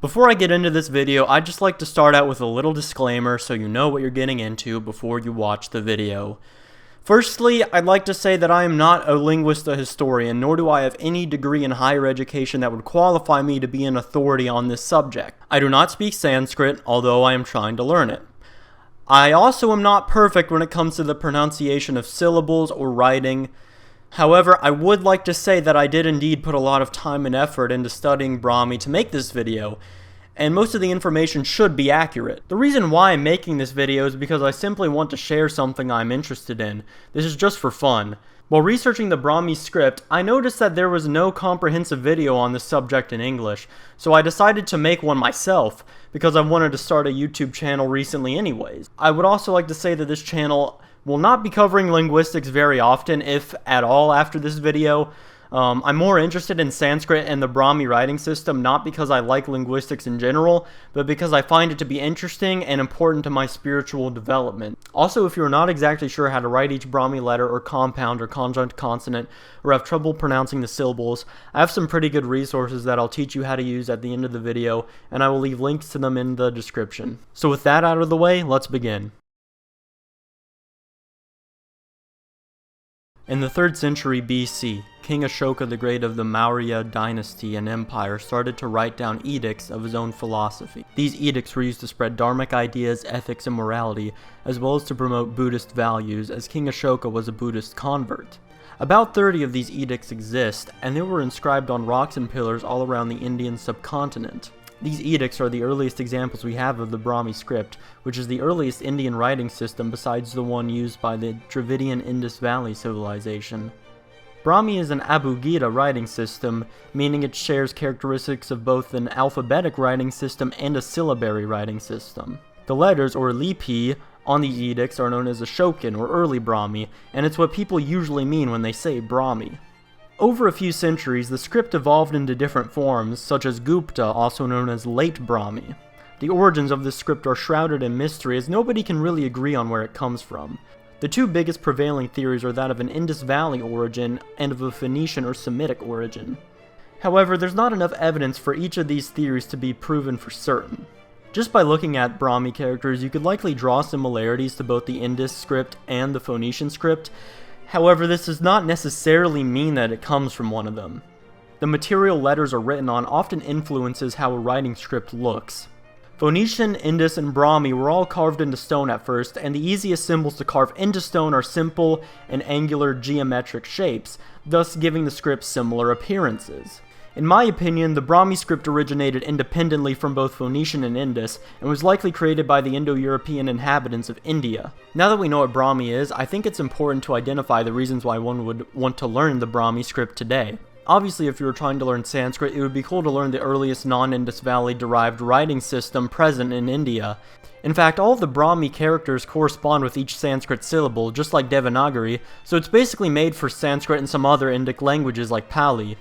Before I get into this video, I'd just like to start out with a little disclaimer so you know what you're getting into before you watch the video. Firstly, I'd like to say that I am not a linguist or historian, nor do I have any degree in higher education that would qualify me to be an authority on this subject. I do not speak Sanskrit, although I am trying to learn it. I also am not perfect when it comes to the pronunciation of syllables or writing. However, I would like to say that I did indeed put a lot of time and effort into studying Brahmi to make this video, and most of the information should be accurate. The reason why I'm making this video is because I simply want to share something I'm interested in. This is just for fun. While researching the Brahmi script, I noticed that there was no comprehensive video on this subject in English, so I decided to make one myself, because I wanted to start a YouTube channel recently anyways. I would also like to say that this channel will not be covering linguistics very often, if at all, after this video. I'm more interested in Sanskrit and the Brahmi writing system, not because I like linguistics in general, but because I find it to be interesting and important to my spiritual development. Also, if you're not exactly sure how to write each Brahmi letter or compound or conjunct consonant, or have trouble pronouncing the syllables, I have some pretty good resources that I'll teach you how to use at the end of the video, and I will leave links to them in the description. So with that out of the way, let's begin. In the 3rd century BC, King Ashoka the Great of the Maurya dynasty and empire started to write down edicts of his own philosophy. These edicts were used to spread dharmic ideas, ethics, and morality, as well as to promote Buddhist values, as King Ashoka was a Buddhist convert. About 30 of these edicts exist, and they were inscribed on rocks and pillars all around the Indian subcontinent. These edicts are the earliest examples we have of the Brahmi script, which is the earliest Indian writing system besides the one used by the Dravidian Indus Valley civilization. Brahmi is an abugida writing system, meaning it shares characteristics of both an alphabetic writing system and a syllabary writing system. The letters, or lipi, on the edicts are known as Ashokan, or early Brahmi, and it's what people usually mean when they say Brahmi. Over a few centuries, the script evolved into different forms, such as Gupta, also known as late Brahmi. The origins of this script are shrouded in mystery, as nobody can really agree on where it comes from. The two biggest prevailing theories are that of an Indus Valley origin and of a Phoenician or Semitic origin. However, there's not enough evidence for each of these theories to be proven for certain. Just by looking at Brahmi characters, you could likely draw similarities to both the Indus script and the Phoenician script. However, this does not necessarily mean that it comes from one of them. The material letters are written on often influences how a writing script looks. Phoenician, Indus, and Brahmi were all carved into stone at first, and the easiest symbols to carve into stone are simple and angular geometric shapes, thus giving the script similar appearances. In my opinion, the Brahmi script originated independently from both Phoenician and Indus, and was likely created by the Indo-European inhabitants of India. Now that we know what Brahmi is, I think it's important to identify the reasons why one would want to learn the Brahmi script today. Obviously, if you were trying to learn Sanskrit, it would be cool to learn the earliest non-Indus Valley derived writing system present in India. In fact, all of the Brahmi characters correspond with each Sanskrit syllable, just like Devanagari, so it's basically made for Sanskrit and some other Indic languages like Pali.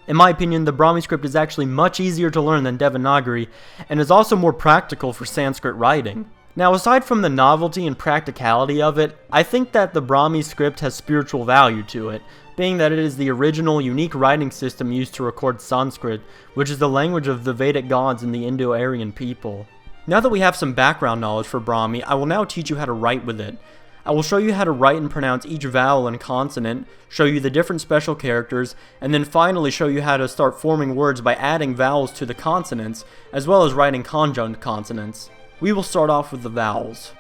In my opinion, the Brahmi script is actually much easier to learn than Devanagari, and is also more practical for Sanskrit writing. Now, aside from the novelty and practicality of it, I think that the Brahmi script has spiritual value to it, being that it is the original, unique writing system used to record Sanskrit, which is the language of the Vedic gods and the Indo-Aryan people. Now that we have some background knowledge for Brahmi, I will now teach you how to write with it. I will show you how to write and pronounce each vowel and consonant, show you the different special characters, and then finally show you how to start forming words by adding vowels to the consonants, as well as writing conjunct consonants. We will start off with the vowels.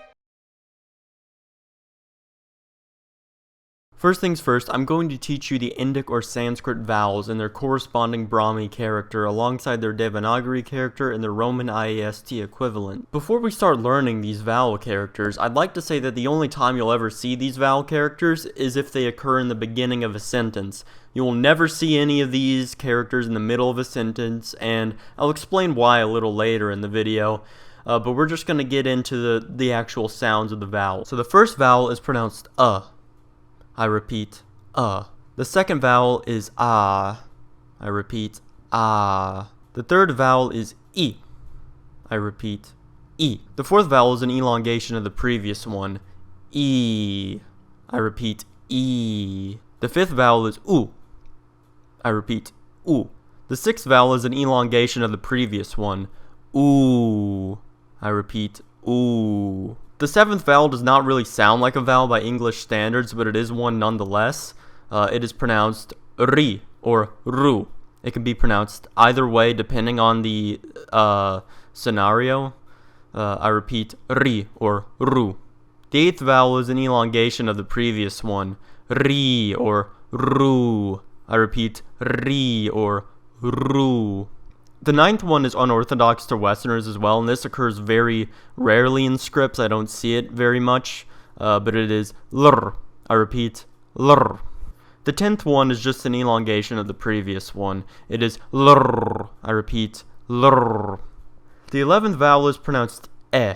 First things first, I'm going to teach you the Indic or Sanskrit vowels and their corresponding Brahmi character alongside their Devanagari character and their Roman IAST equivalent. Before we start learning these vowel characters, I'd like to say that the only time you'll ever see these vowel characters is if they occur in the beginning of a sentence. You will never see any of these characters in the middle of a sentence, and I'll explain why a little later in the video. But we're just going to get into the actual sounds of the vowel. So the first vowel is pronounced I repeat, The second vowel is I repeat, The third vowel is I repeat, E. The fourth vowel is an elongation of the previous one, I repeat, E. The fifth vowel is I repeat, The sixth vowel is an elongation of the previous one, ooh. I repeat, ooh. The seventh vowel does not really sound like a vowel by English standards, but it is one nonetheless. It is pronounced ri or ru. It can be pronounced either way depending on the scenario. I repeat, ri or ru. The eighth vowel is an elongation of the previous one, ri or ru. I repeat, ri or ru. The ninth one is unorthodox to Westerners as well, and this occurs very rarely in scripts. I don't see it very much, but it is lr. I repeat, lr. The 10th one is just an elongation of the previous one. It is lr. I repeat, lr. The 11th vowel is pronounced eh.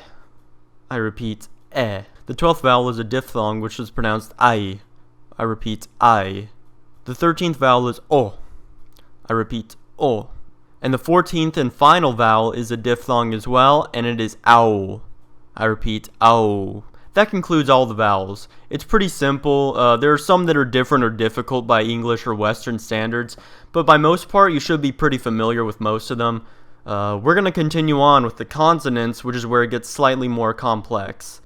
I repeat, eh. The 12th vowel is a diphthong, which is pronounced I. I repeat, I. The 13th vowel is o. I repeat, o. And the 14th and final vowel is a diphthong as well, and it is ow. I repeat, ow. That concludes all the vowels. It's pretty simple. There are some that are different or difficult by English or Western standards, but by most part, you should be pretty familiar with most of them. We're going to continue on with the consonants, which is where it gets slightly more complex.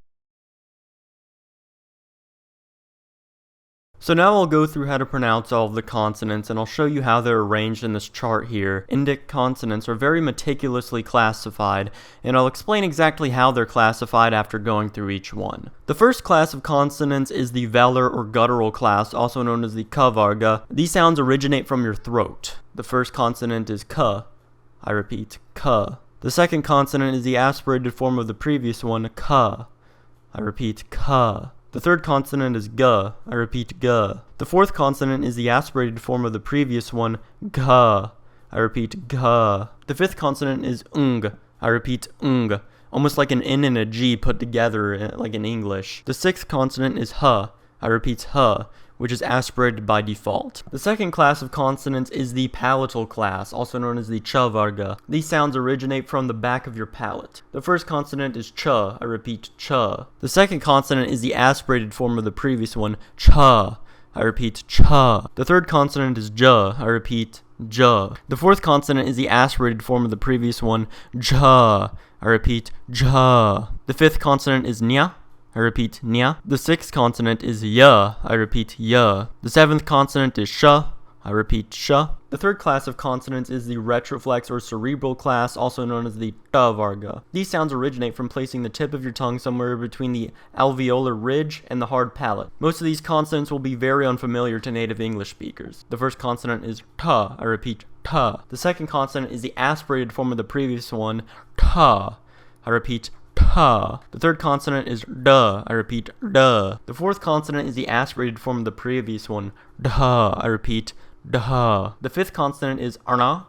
So now I'll go through how to pronounce all of the consonants, and I'll show you how they're arranged in this chart here. Indic consonants are very meticulously classified, and I'll explain exactly how they're classified after going through each one. The first class of consonants is the velar or guttural class, also known as the ka varga. These sounds originate from your throat. The first consonant is ka. I repeat, ka. The second consonant is the aspirated form of the previous one, ka. I repeat, ka. The third consonant is ga. I repeat, ga. The fourth consonant is the aspirated form of the previous one, ga. I repeat, ga. The fifth consonant is ng. I repeat, ng. Almost like an N and a G put together, like in English. The sixth consonant is ha. I repeat, ha, which is aspirated by default. The second class of consonants is the palatal class, also known as the cha varga. These sounds originate from the back of your palate. The first consonant is cha. I repeat, cha. The second consonant is the aspirated form of the previous one, cha. I repeat, cha. The third consonant is ja. I repeat, ja. The fourth consonant is the aspirated form of the previous one, ja. I repeat, ja. The fifth consonant is nya. I repeat, nya. The sixth consonant is ya. I repeat, ya. The seventh consonant is sha. I repeat, sha. The third class of consonants is the retroflex or cerebral class, also known as the ta varga. These sounds originate from placing the tip of your tongue somewhere between the alveolar ridge and the hard palate. Most of these consonants will be very unfamiliar to native English speakers. The first consonant is ta. I repeat, ta. The second consonant is the aspirated form of the previous one, ta. I repeat, ta. The third consonant is da. I repeat, da. The fourth consonant is the aspirated form of the previous one, da. I repeat, da. The fifth consonant is arna.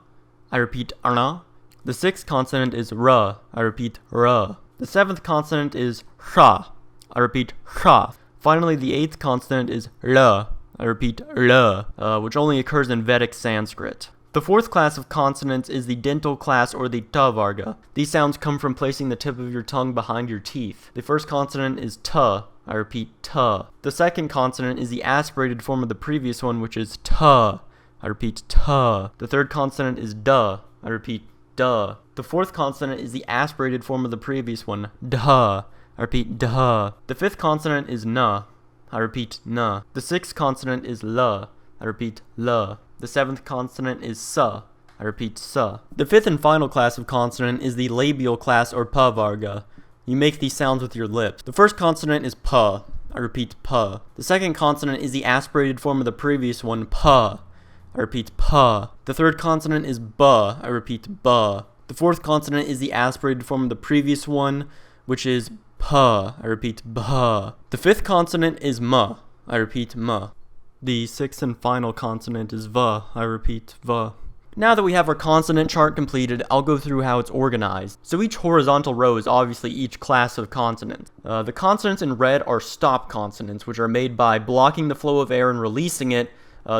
I repeat, arna. The sixth consonant is ra. I repeat, ra. The seventh consonant is sha. I repeat, sha. Finally, the eighth consonant is la. I repeat, la, which only occurs in Vedic Sanskrit. The fourth class of consonants is the dental class or the ta varga. These sounds come from placing the tip of your tongue behind your teeth. The first consonant is ta. I repeat, ta. The second consonant is the aspirated form of the previous one, which is ta. I repeat, ta. The third consonant is da. I repeat, da. The fourth consonant is the aspirated form of the previous one, da. I repeat, da. The fifth consonant is na. I repeat, na. The sixth consonant is la. I repeat, la. The seventh consonant is sa. I repeat, sa. The fifth and final class of consonant is the labial class or pa varga. You make these sounds with your lips. The first consonant is pa. I repeat, pa. The second consonant is the aspirated form of the previous one, pa. I repeat, pa. The third consonant is ba. I repeat, ba. The fourth consonant is the aspirated form of the previous one, which is pa. I repeat, ba. The fifth consonant is ma. I repeat, ma. The sixth and final consonant is va. I repeat, va. Now that we have our consonant chart completed, I'll go through how it's organized. So each horizontal row is obviously each class of consonant. The consonants in red are stop consonants, which are made by blocking the flow of air and releasing it.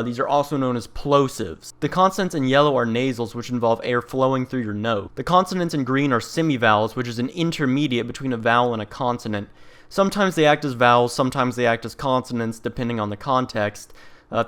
These are also known as plosives. The consonants in yellow are nasals, which involve air flowing through your nose. The consonants in green are semivowels, which is an intermediate between a vowel and a consonant. Sometimes they act as vowels, sometimes they act as consonants, depending on the context.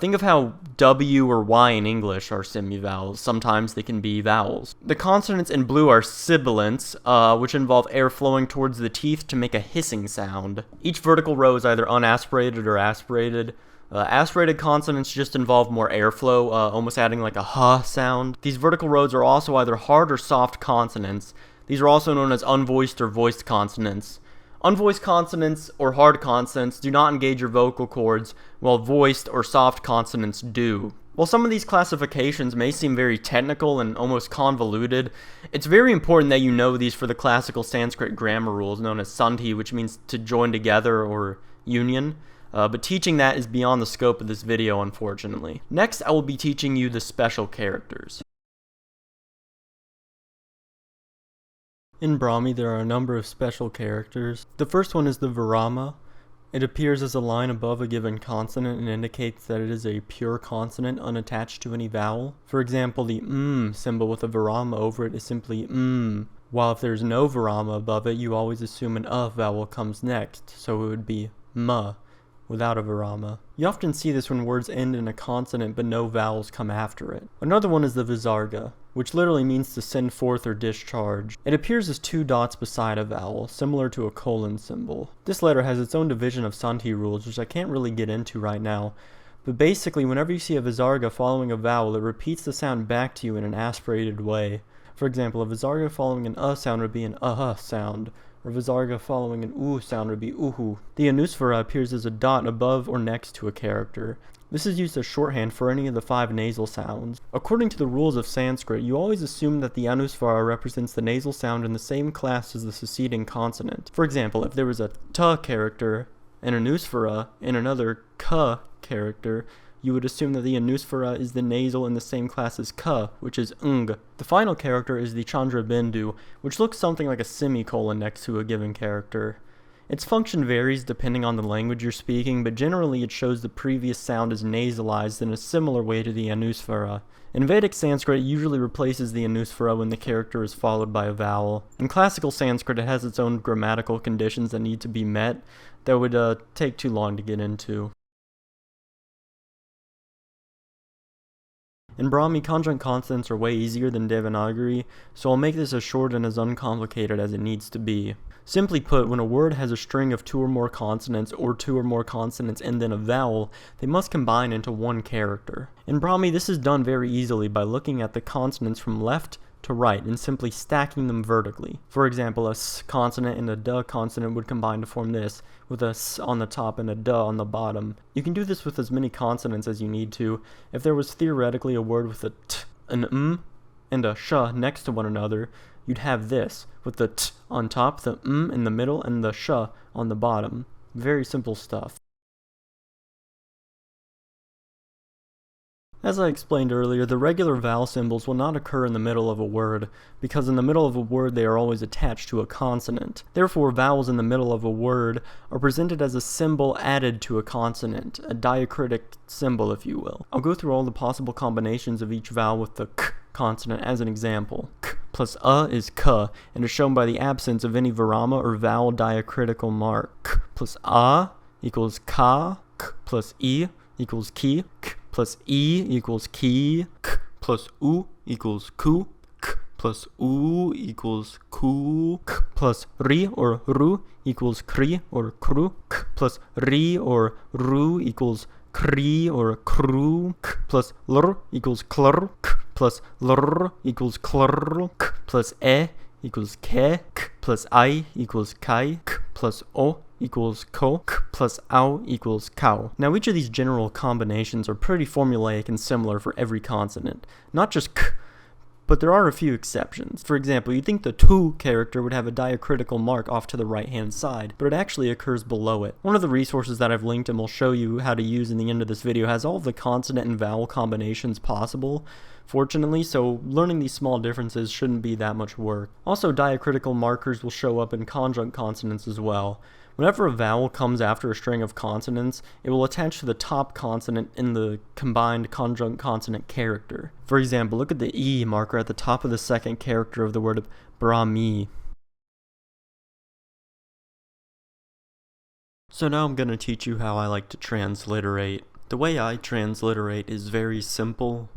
Think of how W or Y in English are semivowels. Sometimes they can be vowels. The consonants in blue are sibilants, which involve air flowing towards the teeth to make a hissing sound. Each vertical row is either unaspirated or aspirated. Aspirated consonants just involve more airflow, almost adding like a huh sound. These vertical rows are also either hard or soft consonants. These are also known as unvoiced or voiced consonants. Unvoiced consonants or hard consonants do not engage your vocal cords, while voiced or soft consonants do. While some of these classifications may seem very technical and almost convoluted, it's very important that you know these for the classical Sanskrit grammar rules known as sandhi, which means to join together or union. But teaching that is beyond the scope of this video, unfortunately. Next, I will be teaching you the special characters. In Brahmi, there are a number of special characters. The first one is the virama. It appears as a line above a given consonant and indicates that it is a pure consonant unattached to any vowel. For example, the symbol with a virama over it is simply while if there's no virama above it, you always assume an vowel comes next, so it would be ma without a virama. You often see this when words end in a consonant but no vowels come after it. Another one is the visarga, which literally means to send forth or discharge. It appears as two dots beside a vowel, similar to a colon symbol. This letter has its own division of sandhi rules, which I can't really get into right now, but basically whenever you see a visarga following a vowel, it repeats the sound back to you in an aspirated way. For example, a visarga following an sound would be an sound, or visarga following an sound would be uhu. The anusvara appears as a dot above or next to a character. This is used as shorthand for any of the 5 nasal sounds. According to the rules of Sanskrit, you always assume that the anusvara represents the nasal sound in the same class as the succeeding consonant. For example, if there was a ta character, an anusvara, and another ka character, you would assume that the anusvara is the nasal in the same class as ka, which is ng. The final character is the chandra bindu, which looks something like a semicolon next to a given character. Its function varies depending on the language you're speaking, but generally it shows the previous sound is nasalized in a similar way to the anusvara. In Vedic Sanskrit, it usually replaces the anusvara when the character is followed by a vowel. In classical Sanskrit, it has its own grammatical conditions that need to be met that would take too long to get into. In Brahmi, conjunct consonants are way easier than Devanagari, so I'll make this as short and as uncomplicated as it needs to be. Simply put, when a word has a string of 2 or more consonants or 2 or more consonants and then a vowel, they must combine into one character. In Brahmi, this is done very easily by looking at the consonants from left to right and simply stacking them vertically. For example, a s consonant and a d consonant would combine to form this, with a s on the top and a d on the bottom. You can do this with as many consonants as you need to. If there was theoretically a word with a t, an and a sh next to one another, you'd have this, with the t on top, the in the middle, and the sh on the bottom. Very simple stuff. As I explained earlier, the regular vowel symbols will not occur in the middle of a word, because in the middle of a word they are always attached to a consonant. Therefore, vowels in the middle of a word are presented as a symbol added to a consonant, a diacritic symbol if you will. I'll go through all the possible combinations of each vowel with the k consonant as an example. K plus is k, and is shown by the absence of any virama or vowel diacritical mark. K plus a equals ka, k plus e equals ki, k plus e equals ki, k plus u equals ku, k plus u equals ku, k plus ri or ru equals kri or kru, k plus ri or ru equals kri or kru, k plus lr equals klr, k plus lr equals klr, k plus equals ke, k plus I equals kai, k plus o equals ko, k plus au equals cow. Now each of these general combinations are pretty formulaic and similar for every consonant. Not just k, but there are a few exceptions. For example, you'd think the tu character would have a diacritical mark off to the right hand side, but it actually occurs below it. One of the resources that I've linked and will show you how to use in the end of this video has all of the consonant and vowel combinations possible, fortunately, so learning these small differences shouldn't be that much work. Also, diacritical markers will show up in conjunct consonants as well. Whenever a vowel comes after a string of consonants, it will attach to the top consonant in the combined conjunct consonant character. For example, look at the E marker at the top of the second character of the word Brahmi. So now I'm going to teach you how I like to transliterate. The way I transliterate is very simple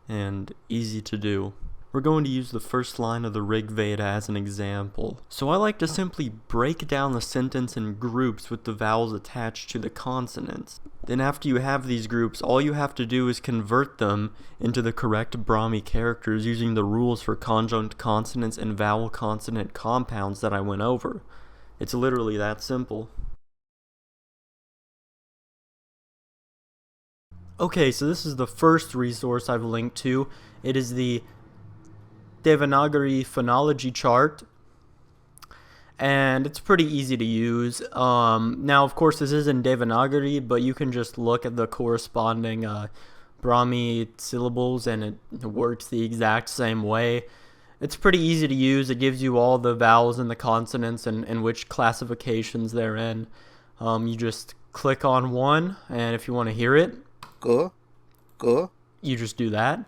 and easy to do. We're going to use the first line of the Rig Veda as an example. So I like to simply break down the sentence in groups with the vowels attached to the consonants. Then after you have these groups, all you have to do is convert them into the correct Brahmi characters using the rules for conjunct consonants and vowel consonant compounds that I went over. It's literally that simple. Okay, so this is the first resource I've linked to. It is the Devanagari phonology chart, and it's pretty easy to use. Now, of course, this is in Devanagari, but you can just look at the corresponding Brahmi syllables, and it works the exact same way. It's pretty easy to use. It gives you all the vowels and the consonants and which classifications they're in. You just click on one, and if you want to hear it, go, you just do that.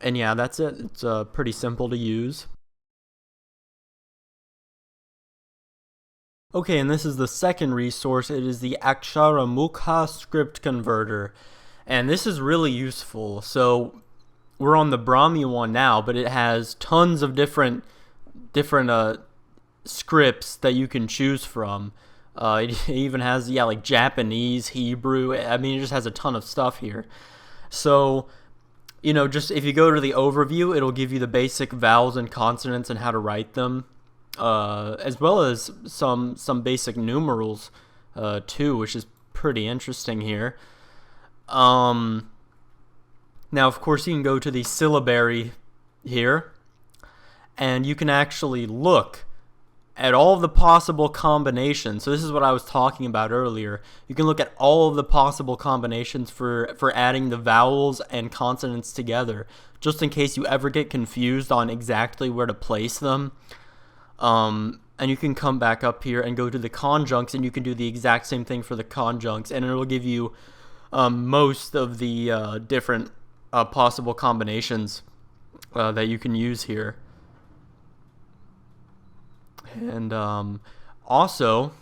And yeah, that's it. It's pretty simple to use. Okay, and this is the second resource. It is the Aksharamukha script converter. And this is really useful. So we're on the Brahmi one now, but it has tons of different scripts that you can choose from. It even has, like Japanese, Hebrew. I mean, it just has a ton of stuff here. So, just if you go to the overview, it'll give you the basic vowels and consonants and how to write them, as well as some basic numerals, too, which is pretty interesting here. Now, of course, you can go to the syllabary here, and you can actually look at all of the possible combinations. So this is what I was talking about earlier. You can look at all of the possible combinations for adding the vowels and consonants together, just in case you ever get confused on exactly where to place them. And you can come back up here and go to the conjuncts, and you can do the exact same thing for the conjuncts, and it'll give you most of the different possible combinations that you can use here. And also,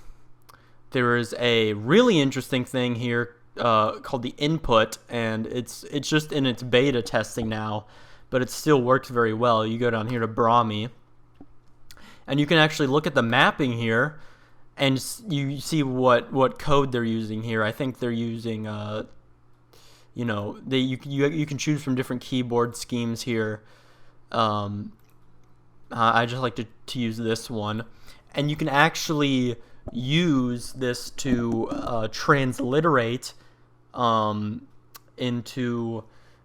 there is a really interesting thing here called the input, and it's just in its beta testing now, but it still works very well. You go down here to Brahmi, and you can actually look at the mapping here, and you see what code they're using here. I think they're using you can choose from different keyboard schemes here. I just like to use this one, and you can actually use this to transliterate into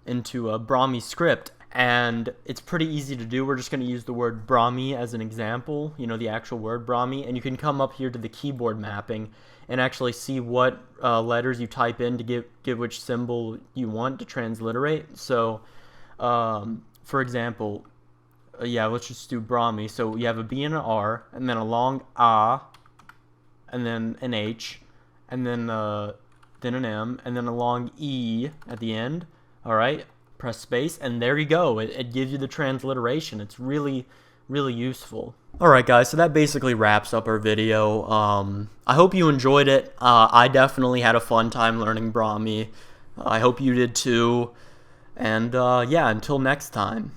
a Brahmi script, and it's pretty easy to do. We're just going to use the word Brahmi as an example, the actual word Brahmi, and you can come up here to the keyboard mapping and actually see what letters you type in to give which symbol you want to transliterate. So, for example, let's just do Brahmi. So you have a B and an R, and then a long A, and then an H, and then an M, and then a long E at the end. All right, press space, and there you go. It gives you the transliteration. It's really, really useful. All right, guys, so that basically wraps up our video. I hope you enjoyed it. I definitely had a fun time learning Brahmi. I hope you did too. And yeah, until next time.